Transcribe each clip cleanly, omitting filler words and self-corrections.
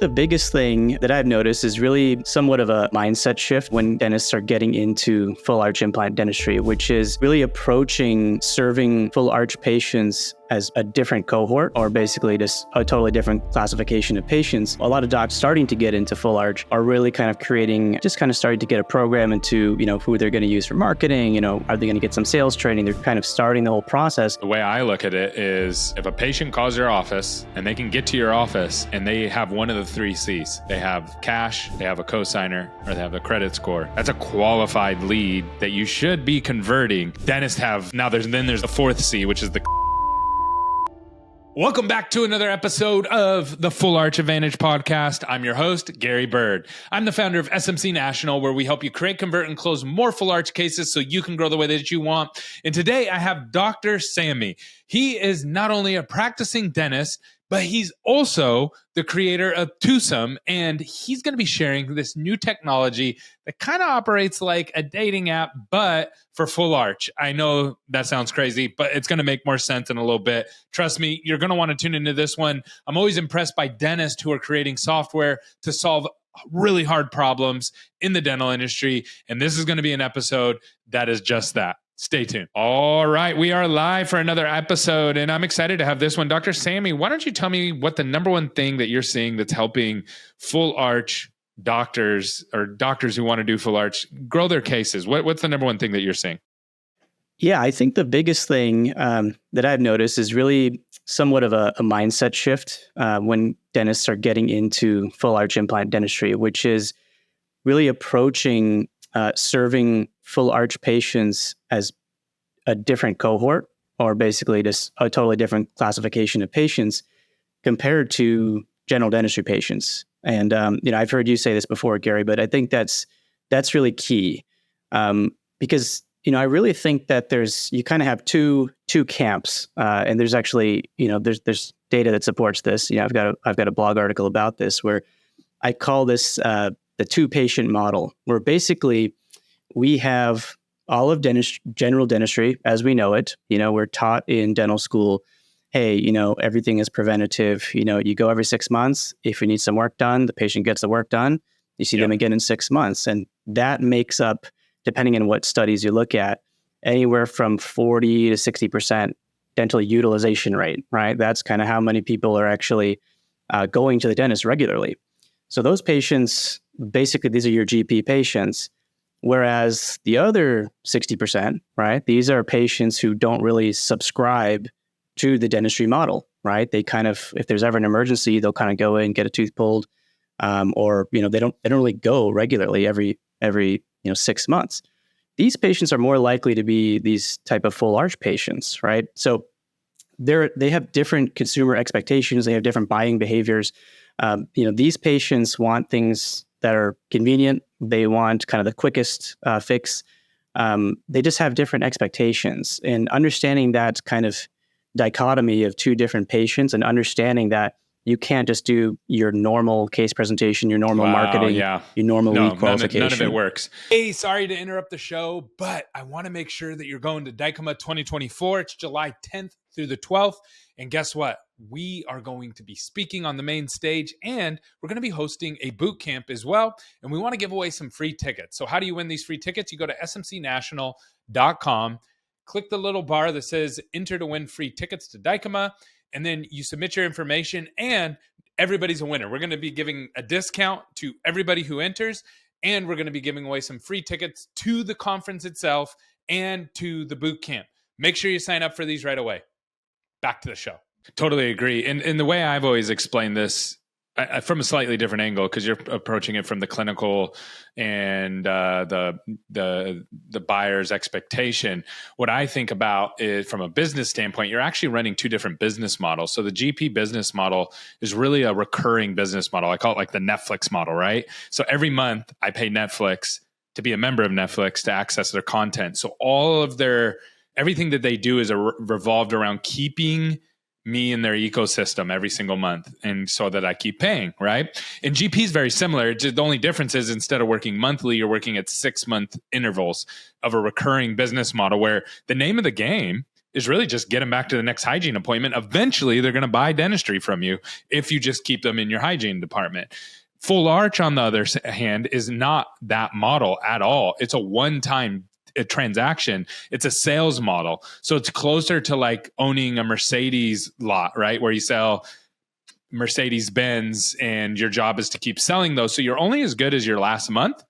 The biggest thing that I've noticed is really somewhat of a mindset shift when dentists are getting into full arch implant dentistry, which is really approaching serving full arch patients as a different cohort, or basically just a totally different classification of patients. A lot of docs starting to get into full arch are really kind of starting to get a program into, who they're going to use for marketing, are they going to get some sales training? They're kind of starting the whole process. The way I look at it is if a patient calls your office and they can get to your office and they have one of the 3 C's, they have cash, they have a cosigner, or they have a credit score. That's a qualified lead that you should be converting. Dentists have, there's the 4th C, which is the Welcome back to another episode of the Full Arch Advantage podcast. I'm your host, Gary Bird. I'm the founder of SMC National, where we help you create, convert, and close more full arch cases so you can grow the way that you want. And today I have Dr. Samy. He is not only a practicing dentist, but he's also the creator of Ponnusamy, and he's going to be sharing this new technology that kind of operates like a dating app, but for full arch. I know that sounds crazy, but it's going to make more sense in a little bit. Trust me, you're going to want to tune into this one. I'm always impressed by dentists who are creating software to solve really hard problems in the dental industry, and this is going to be an episode that is just that. Stay tuned. All right, we are live for another episode, and I'm excited to have this one. Dr. Samy, why don't you tell me what the number one thing that you're seeing that's helping full arch doctors or doctors who want to do full arch grow their cases? What's the number one thing that you're seeing? Yeah, I think the biggest thing that I've noticed is really somewhat of a mindset shift when dentists are getting into full arch implant dentistry, which is really approaching serving full arch patients as a different cohort, or basically just a totally different classification of patients compared to general dentistry patients. And I've heard you say this before, Gary, but I think that's really key because I really think that you kind of have two camps, and there's actually there's data that supports this. I've got a blog article about this where I call this the 2-patient model, where basically we have all of general dentistry as we know it. We're taught in dental school, hey, everything is preventative. You go every 6 months. If you need some work done, the patient gets the work done. You see them again in 6 months. And that makes up, depending on what studies you look at, anywhere from 40 to 60% dental utilization rate, right? That's kind of how many people are actually going to the dentist regularly. So those patients, basically, these are your GP patients. Whereas the other 60%, right, these are patients who don't really subscribe to the dentistry model, right? They kind of, if there's ever an emergency, they'll kind of go in, get a tooth pulled, or they don't really go regularly every 6 months. These patients are more likely to be these type of full arch patients, right? So they have different consumer expectations, they have different buying behaviors. These patients want things that are convenient. They want kind of the quickest fix. They just have different expectations. And understanding that kind of dichotomy of 2 different patients, and understanding that you can't just do your normal case presentation, your normal marketing, your normal lead qualification. None of it works. Hey, sorry to interrupt the show, but I want to make sure that you're going to DICOMA 2024. It's July 10th through the 12th. And guess what? We are going to be speaking on the main stage, and we're going to be hosting a boot camp as well. And we want to give away some free tickets. So how do you win these free tickets? You go to smcnational.com, click the little bar that says enter to win free tickets to DICOMA, and then you submit your information, and everybody's a winner. We're going to be giving a discount to everybody who enters, and we're going to be giving away some free tickets to the conference itself and to the boot camp. Make sure you sign up for these right away. Back to the show. Totally agree. And the way I've always explained this from a slightly different angle, because you're approaching it from the clinical and the buyer's expectation. What I think about is from a business standpoint, you're actually running 2 different business models. So the GP business model is really a recurring business model. I call it like the Netflix model, right? So every month I pay Netflix to be a member of Netflix to access their content. So all of everything that they do is revolved around keeping me in their ecosystem every single month, and so that I keep paying, right? And GP is very similar. Just the only difference is instead of working monthly, you're working at 6-month intervals of a recurring business model, where the name of the game is really just get them back to the next hygiene appointment. Eventually, they're going to buy dentistry from you if you just keep them in your hygiene department. Full arch, on the other hand, is not that model at all. It's a one-time transaction. It's a sales model. So it's closer to like owning a Mercedes lot, right? Where you sell Mercedes Benz and your job is to keep selling those. So you're only as good as your last month.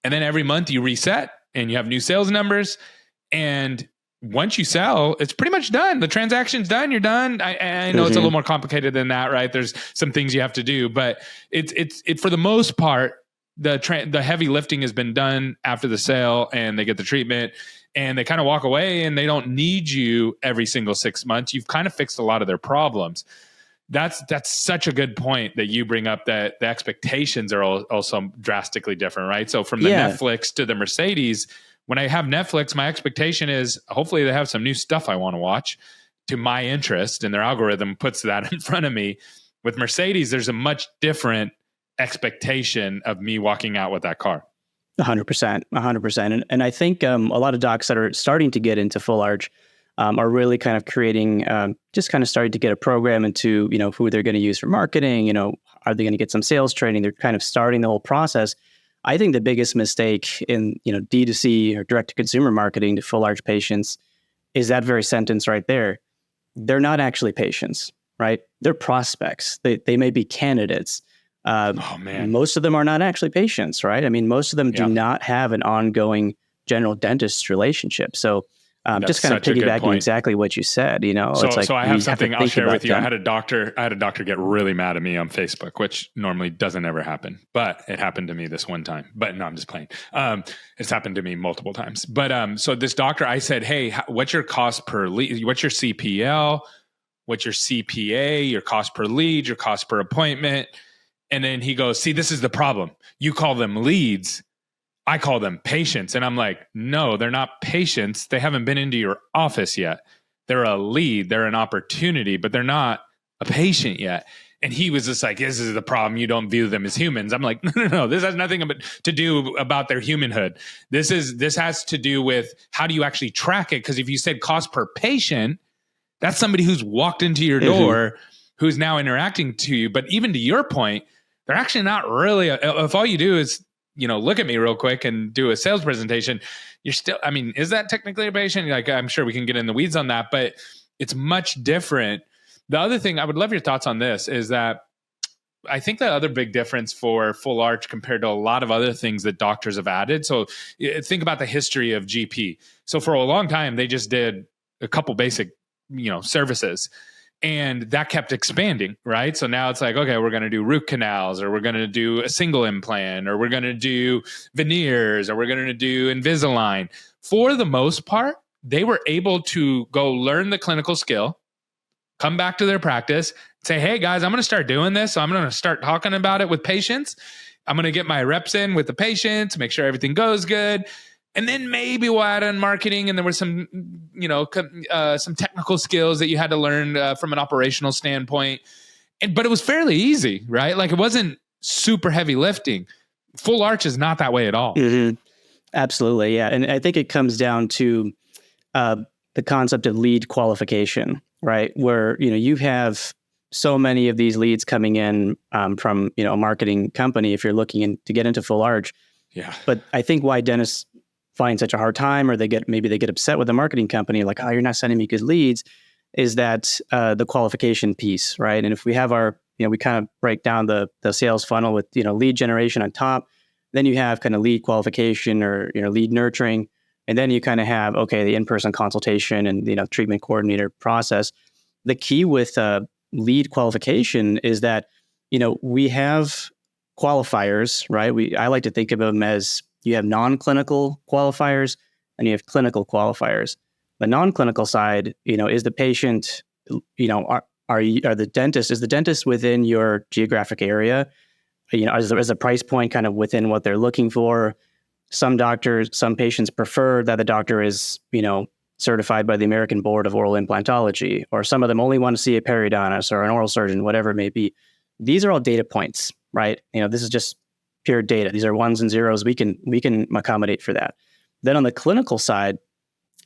And then every month you reset and you have new sales numbers. And once you sell, it's pretty much done. The transaction's done. You're done. I know it's a little more complicated than that, right? There's some things you have to do, but it's for the most part, the heavy lifting has been done after the sale, and they get the treatment, and they kind of walk away, and they don't need you every single 6 months. You've kind of fixed a lot of their problems. That's such a good point that you bring up, that the expectations are also drastically different, right? So from the Netflix to the Mercedes. When I have Netflix, my expectation is hopefully they have some new stuff I want to watch to my interest, and their algorithm puts that in front of me. With Mercedes, there's a much different expectation of me walking out with that car. 100%, 100%. And I think a lot of docs that are starting to get into full arch are really kind of creating, just kind of starting to get a program into, who they're going to use for marketing, are they going to get some sales training? They're kind of starting the whole process. I think the biggest mistake in, D2C or direct to consumer marketing to full arch patients is that very sentence right there. They're not actually patients, right? They're prospects. They may be candidates. Most of them are not actually patients, right? I mean, most of them do not have an ongoing general dentist relationship. So just kind of piggybacking exactly what you said, it's like, so I have something I'll share with you. I had a doctor get really mad at me on Facebook, which normally doesn't ever happen, but it happened to me this one time. But no, I'm just playing. It's happened to me multiple times. But so this doctor, I said, hey, what's your cost per lead? What's your CPL? What's your CPA? Your cost per lead? Your cost per appointment? And then he goes, see, this is the problem. You call them leads. I call them patients. And I'm like, no, they're not patients. They haven't been into your office yet. They're a lead. They're an opportunity, but they're not a patient yet. And he was just like, this is the problem. You don't view them as humans. I'm like, no. This has nothing to do about their humanhood. This has to do with how do you actually track it? Because if you said cost per patient, that's somebody who's walked into your door, who's now interacting to you. But even to your point, they're actually not really, if all you do is, look at me real quick and do a sales presentation, you're still, is that technically a patient? Like, I'm sure we can get in the weeds on that, but it's much different. The other thing, I would love your thoughts on this, is that I think the other big difference for full arch compared to a lot of other things that doctors have added. So think about the history of GP. So for a long time, they just did a couple basic, services. And that kept expanding, right? So now it's like, okay, we're going to do root canals, or we're going to do a single implant, or we're going to do veneers, or we're going to do Invisalign. For the most part, they were able to go learn the clinical skill, come back to their practice, say, hey guys, I'm going to start doing this. So I'm going to start talking about it with patients. I'm going to get my reps in with the patients, make sure everything goes good. And then maybe we'll add in marketing. And there were some, some technical skills that you had to learn from an operational standpoint. But it was fairly easy, right? Like, it wasn't super heavy lifting. Full arch is not that way at all. Mm-hmm. Absolutely, yeah. And I think it comes down to the concept of lead qualification, right? Where, you have so many of these leads coming in from, a marketing company if you're looking to get into full arch. Yeah. But I think why dentists find such a hard time, or maybe they get upset with the marketing company, like, oh, you're not sending me good leads, is that the qualification piece, right? And if we have our, we kind of break down the sales funnel with, lead generation on top, then you have kind of lead qualification or, lead nurturing. And then you kind of have, okay, the in-person consultation and, treatment coordinator process. The key with lead qualification is that, we have qualifiers, right? I like to think of them as, you have non-clinical qualifiers and you have clinical qualifiers. The non-clinical side, is the patient, are the dentist, is the dentist within your geographic area? Is the price point kind of within what they're looking for? Some patients prefer that the doctor is, certified by the American Board of Oral Implantology, or some of them only want to see a periodontist or an oral surgeon, whatever it may be. These are all data points, right? This is just pure data. These are ones and zeros. We can accommodate for that. Then on the clinical side,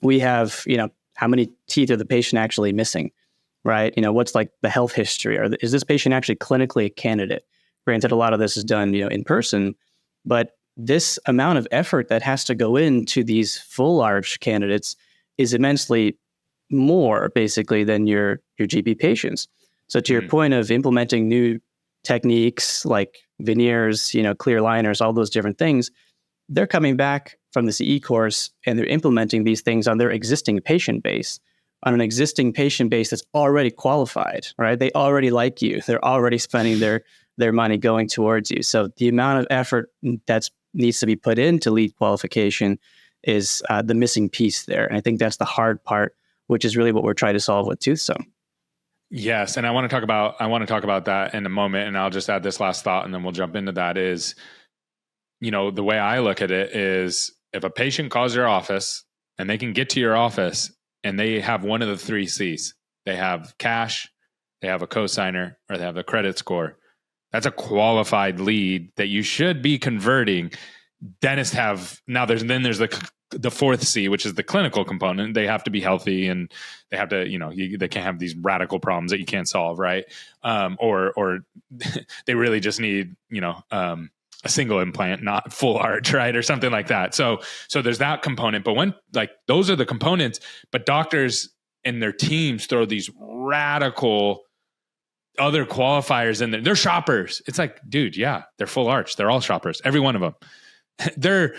we have, how many teeth are the patient actually missing, right? What's like the health history? Is this patient actually clinically a candidate? Granted, a lot of this is done, in person, but this amount of effort that has to go into these full arch candidates is immensely more basically than your GP patients. So to your point of implementing new techniques like veneers, clear liners, all those different things, they're coming back from the CE course and they're implementing these things on their existing patient base, on an existing patient base that's already qualified, right? They already like you. They're already spending their money going towards you. So the amount of effort that needs to be put into lead qualification is the missing piece there. And I think that's the hard part, which is really what we're trying to solve with ToothSome. Yes, and I want to talk about that in a moment, and I'll just add this last thought, and then we'll jump into that. Is, the way I look at it is, if a patient calls your office and they can get to your office and they have one of the 3 C's, they have cash, they have a cosigner, or they have a credit score. That's a qualified lead that you should be converting. Dentists have now. There's the 4th C, which is the clinical component. They have to be healthy, and they have to, they can't have these radical problems that you can't solve, right? Or they really just need, a single implant, not full arch, right? Or something like that. So there's that component. But when, like, those are the components, but doctors and their teams throw these radical other qualifiers in there. They're shoppers. It's like, dude, yeah, they're full arch. They're all shoppers. Every one of them. They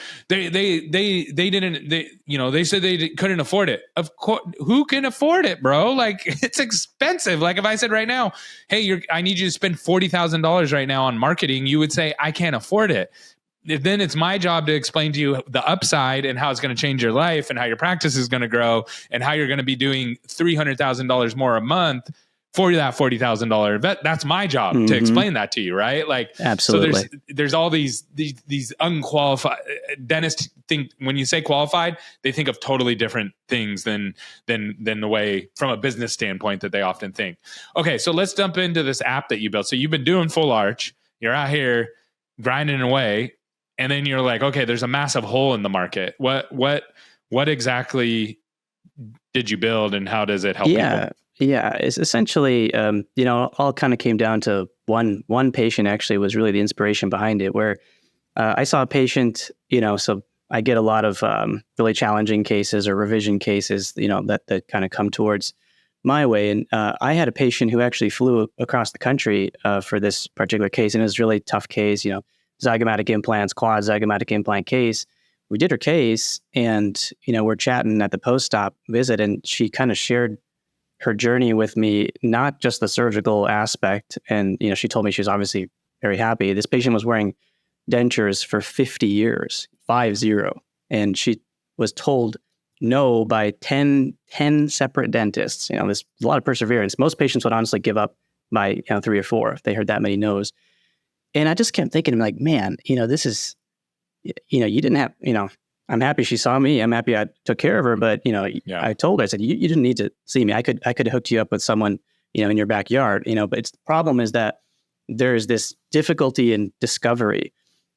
said they couldn't afford it. Of course, who can afford it, bro? Like, it's expensive. Like, if I said right now, hey, I need you to spend $40,000 right now on marketing, you would say, I can't afford it. Then it's my job to explain to you the upside and how it's going to change your life and how your practice is going to grow and how you're going to be doing $300,000 more a month for that $40,000 vet. That's my job to explain that to you, right? Like, absolutely. So there's all these unqualified dentists think, when you say qualified, they think of totally different things than the way, from a business standpoint, that they often think. Okay, so let's jump into this app that you built. So you've been doing full arch, you're out here grinding away, and then you're like, okay, there's a massive hole in the market. What exactly did you build, and how does it help people? Yeah, it's essentially, all kind of came down to one patient actually was really the inspiration behind it, where I saw a patient, so I get a lot of really challenging cases or revision cases, that kind of come towards my way. And I had a patient who actually flew across the country for this particular case, and it was a really tough case, zygomatic implants, quad zygomatic implant case. We did her case, and, we're chatting at the post-op visit, and she kind of shared her journey with me, not just the surgical aspect. And, she told me she was obviously very happy. This patient was wearing dentures for 50 years, 50. And she was told no by 10 separate dentists. There's a lot of perseverance. Most patients would honestly give up by 3 or 4 if they heard that many no's. And I just kept thinking, like, man, this is, you didn't have, I'm happy she saw me. I'm happy I took care of her. But, I told her, I said, you didn't need to see me. I could have hooked you up with someone, in your backyard, but the problem is that there's this difficulty in discovery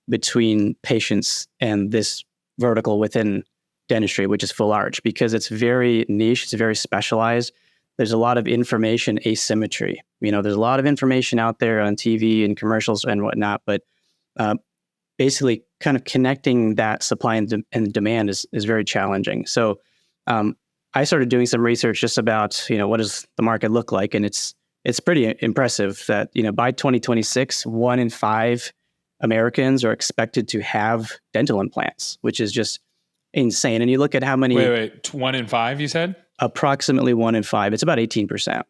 between patients and this vertical within dentistry, which is full arch, because it's very niche. It's very specialized. There's a lot of information asymmetry. There's a lot of information out there on TV and commercials and whatnot, but basically kind of connecting that supply and demand is very challenging. So I started doing some research just about, what does the market look like? And it's pretty impressive that, by 2026, 1 in 5 Americans are expected to have dental implants, which is just insane. And you look at how many... Wait, 1 in 5, you said? Approximately 1 in 5. It's about 18%.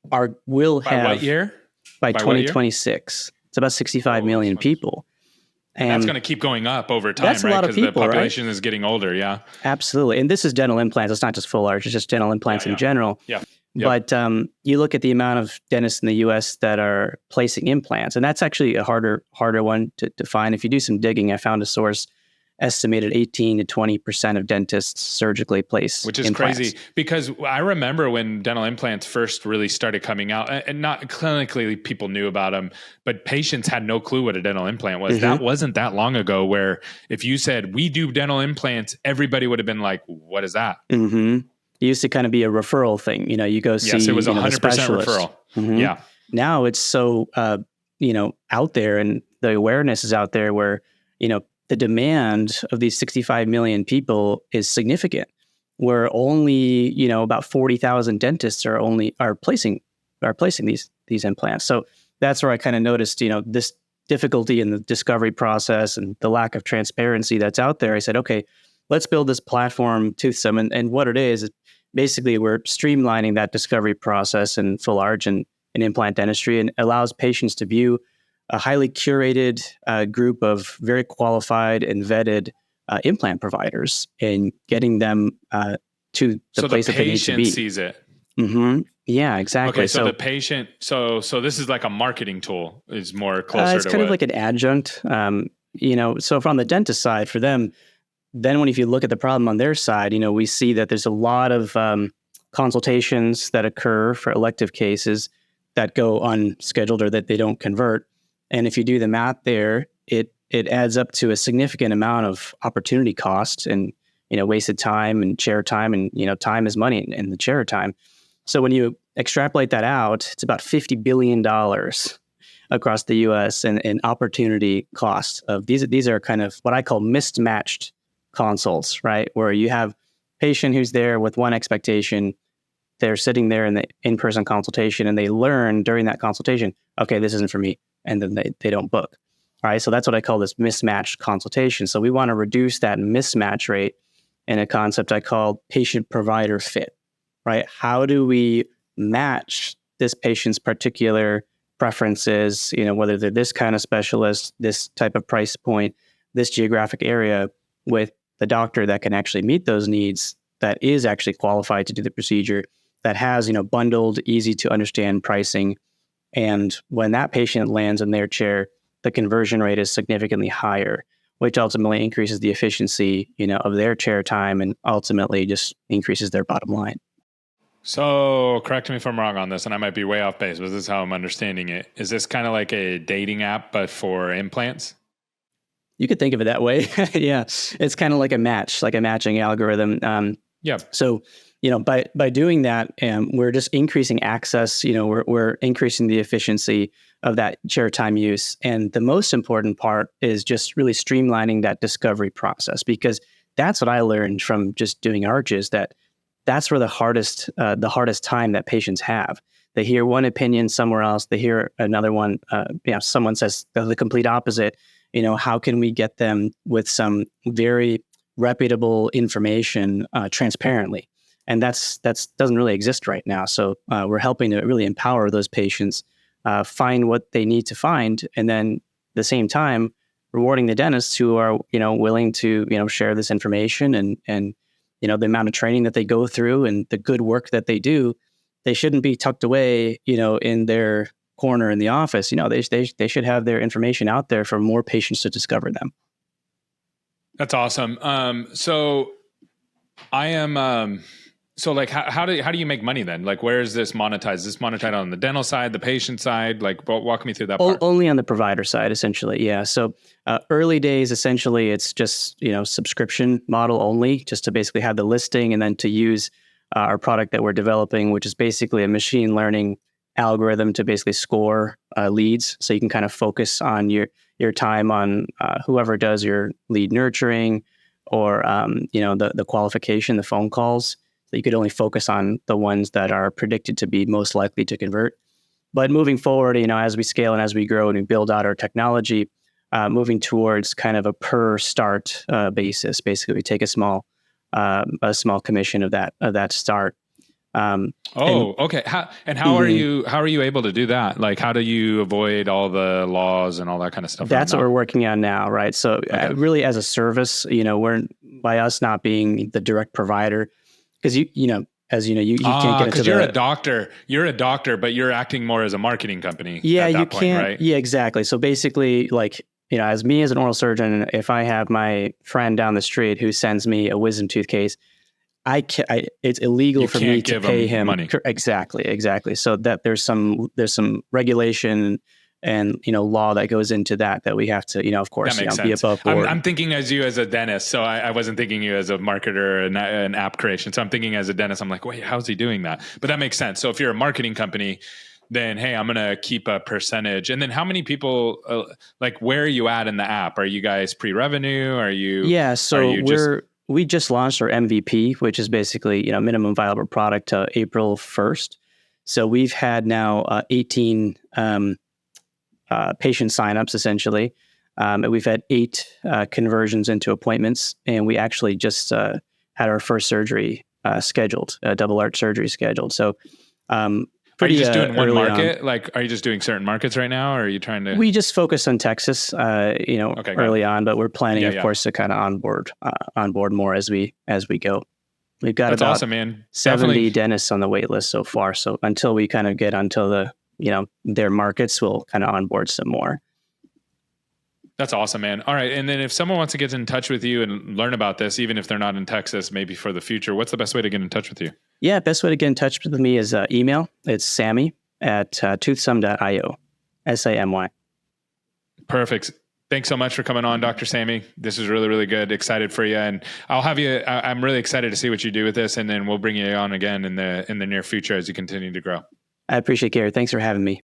By what year? By 2026. It's about 65 million people. And that's going to keep going up over time, that's right? A lot of people, because the population is getting older, yeah. Absolutely. And this is dental implants. It's not just full arch. It's just dental implants in general. Yeah. Yep. But you look at the amount of dentists in the U.S. that are placing implants, and that's actually a harder one to find. If you do some digging, I found a source estimated 18 to 20% of dentists surgically place which is implants. Crazy, because I remember when dental implants first really started coming out, and not clinically people knew about them, but patients had no clue what a dental implant was. That wasn't that long ago, where if you said we do dental implants, everybody would have been like, what is that? it used to kind of be a referral thing. You go see, yes, it was the 100% specialist. referral. Mhm. Yeah. Now it's so, out there, and the awareness is out there where, the demand of these 65 million people is significant, where only, about 40,000 dentists are placing these implants. So that's where I kind of noticed, this difficulty in the discovery process and the lack of transparency that's out there. I said, okay, let's build this platform, Toothsome. And what it is basically we're streamlining that discovery process in full arch and in implant dentistry, and allows patients to view a highly curated group of very qualified and vetted implant providers, and getting them to the place that they need to be. So the patient sees it. Mm-hmm. Yeah, exactly. Okay, so the patient, so this is like a marketing tool, is more closer it's to kind of like an adjunct. So from the dentist side, for them, then if you look at the problem on their side, we see that there's a lot of consultations that occur for elective cases that go unscheduled or that they don't convert. And if you do the math there, it adds up to a significant amount of opportunity cost and, wasted time and chair time, and, time is money in the chair time. So when you extrapolate that out, it's about $50 billion across the U.S. and opportunity cost of these are kind of what I call mismatched consults, right? Where you have patient who's there with one expectation, they're sitting there in the in-person consultation, and they learn during that consultation, okay, this isn't for me, and then they don't book. All right, so that's what I call this mismatched consultation. So we want to reduce that mismatch rate in a concept I call patient-provider fit, right? How do we match this patient's particular preferences, whether they're this kind of specialist, this type of price point, this geographic area, with the doctor that can actually meet those needs, that is actually qualified to do the procedure, that has, bundled, easy to understand pricing. And when that patient lands in their chair, the conversion rate is significantly higher, which ultimately increases the efficiency, of their chair time, and ultimately just increases their bottom line. So correct me if I'm wrong on this, and I might be way off base, but this is how I'm understanding it. Is this kind of like a dating app, but for implants? You could think of it that way. Yeah. It's kind of like a matching algorithm. Yeah. So, by doing that, we're just increasing access, we're increasing the efficiency of that chair time use. And the most important part is just really streamlining that discovery process, because that's what I learned from just doing arches, that's where the hardest time that patients have. They hear one opinion somewhere else, they hear another one, someone says the complete opposite. How can we get them with some very reputable information transparently? And that's doesn't really exist right now. So we're helping to really empower those patients, find what they need to find, and then at the same time rewarding the dentists who are willing to share this information, and the amount of training that they go through and the good work that they do. They shouldn't be tucked away in their corner in the office. They should have their information out there for more patients to discover them. That's awesome. So I am. So like, how do you make money then? Like, where is this monetized? Is this monetized on the dental side, the patient side? Like, walk me through that part. Only on the provider side, essentially. Yeah. So early days, essentially, it's just subscription model only, just to basically have the listing, and then to use our product that we're developing, which is basically a machine learning algorithm to basically score leads. So you can kind of focus on your time on whoever does your lead nurturing, or the qualification, the phone calls. So you could only focus on the ones that are predicted to be most likely to convert. But moving forward, as we scale and as we grow and we build out our technology, moving towards kind of a per start basis. Basically, we take a small commission of that start. Okay. How are you able to do that? Like, how do you avoid all the laws and all that kind of stuff? That's what we're working on now, right? So really, as a service, we're, by us not being the direct provider, because you can't get into because you're a doctor, but you're acting more as a marketing company. Yeah, at that you point, can't. Right? Yeah, exactly. So basically, like, as me as an oral surgeon, if I have my friend down the street who sends me a wisdom tooth case, it's illegal for me to pay him money. Exactly. So that there's some regulation and law that goes into that we have to of course That makes be sense. above board. I'm thinking as you as a dentist, so I wasn't thinking you as a marketer and an app creation. So I'm thinking as a dentist, I'm like, wait, how's he doing that? But that makes sense. So if you're a marketing company, then hey, I'm gonna keep a percentage. And then how many people? Where are you at in the app? Are you guys pre-revenue? Are you? Yeah, so we just launched our MVP, which is basically minimum viable product April 1st. So we've had now 18 patient signups essentially. And we've had 8 conversions into appointments, and we actually just had our first surgery scheduled, a double arch surgery scheduled. So are you just doing one market? On. Are you just doing certain markets right now, or are you trying to? We just focus on Texas, early on, but we're planning, of course, to kind of onboard more as we go. We've got That's about awesome, man. 70 Definitely. dentists on the wait list so far. So until we kind of get onto the their markets, we'll kind of onboard some more. That's awesome, man. All right. And then if someone wants to get in touch with you and learn about this, even if they're not in Texas, maybe for the future, what's the best way to get in touch with you? Yeah, best way to get in touch with me is email. It's Samy@toothsome.io. Samy. Perfect. Thanks so much for coming on, Dr. Samy. This is really, really good. Excited for you. And I'll have you, I'm really excited to see what you do with this. And then we'll bring you on again in the near future as you continue to grow. I appreciate it, Gary. Thanks for having me.